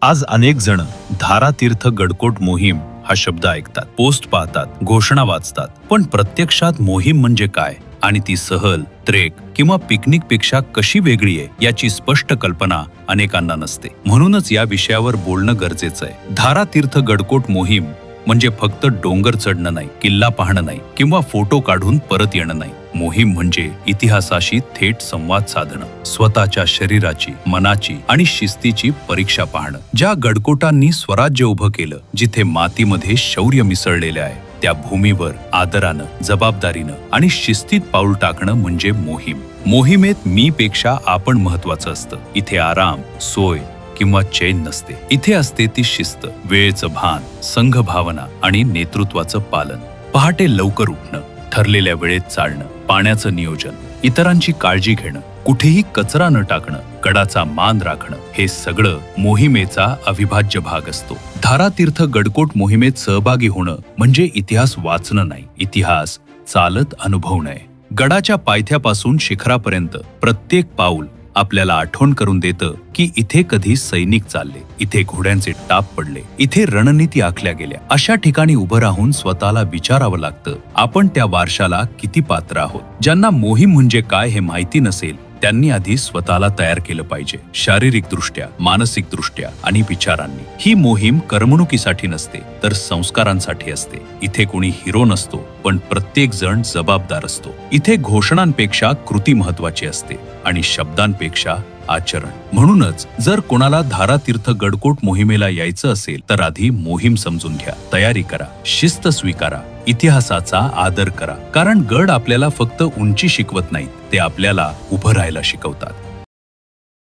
आज अनेक जण धारातीर्थ गडकोट मोहीम हा शब्द ऐकतात, पोस्ट पाहतात, घोषणा वाचतात, पण प्रत्यक्षात मोहीम म्हणजे काय आणि ती सहल, ट्रेक किंवा पिकनिक पेक्षा कशी वेगळी आहे याची स्पष्ट कल्पना अनेकांना नसते. म्हणूनच या विषयावर बोलणं गरजेचं आहे. धारातीर्थ गडकोट मोहीम म्हणजे फक्त डोंगर चढणं नाही, किल्ला पाहणं नाही किंवा फोटो काढून परत येणं नाही. मोहीम म्हणजे इतिहासाशी थेट संवाद साधणं, स्वतःच्या शरीराची, मनाची आणि शिस्तीची परीक्षा पाहणं. ज्या गडकोटांनी स्वराज्य उभं केलं, जिथे मातीमध्ये शौर्य मिसळलेले आहे, त्या भूमीवर आदरानं, जबाबदारीनं आणि शिस्तीत पाऊल टाकणं म्हणजे मोहीम. मोहिमेत मी पेक्षा आपण महत्वाचं असतं. इथे आराम, सोय किंवा चैन नसते. इथे असते ती शिस्त, वेळेचं भान, संघ भावना आणि नेतृत्वाचं पालन. पहाटे लवकर उठणं, ठरलेल्या वेळेत चालणं, पाण्याचं नियोजन, इतरांची काळजी घेणं, कुठेही कचरा न टाकणं, गडाचा मान राखणं, हे सगळं मोहिमेचा अविभाज्य भाग असतो. धारातीर्थ गडकोट मोहिमेत सहभागी होणं म्हणजे इतिहास वाचणं नाही, इतिहास चालत अनुभवणं आहे. गडाच्या पायथ्यापासून शिखरापर्यंत प्रत्येक पाऊल आपल्याला आठवण करून देतं की इथे कधी सैनिक चालले, इथे घोड्यांचे टाप पडले, इथे रणनीती आखल्या गेल्या. अशा ठिकाणी उभं राहून स्वतःला विचारावं लागतं, आपण त्या वारशाला किती पात्र आहोत. ज्यांना मोहीम म्हणजे काय हे माहिती नसेल त्यांनी आधी स्वतःला तयार केलं पाहिजे, शारीरिक दृष्ट्या, मानसिक दृष्ट्या आणि विचारांनी. ही मोहीम करमणुकीसाठी नसते, तर संस्कारांसाठी असते. इथे कोणी हिरो नसतो, पण प्रत्येक जण जबाबदार असतो. इथे घोषणांपेक्षा कृती महत्वाची असते आणि शब्दांपेक्षा आचरण. म्हणूनच जर कोणाला धारातीर्थ गडकोट मोहिमेला यायचं असेल तर आधी मोहीम समजून घ्या, तयारी करा, शिस्त स्वीकारा, इतिहासाचा आदर करा. कारण गड आपल्याला फक्त उंची शिकवत नाहीत, ते आपल्याला उभं राहायला शिकवतात.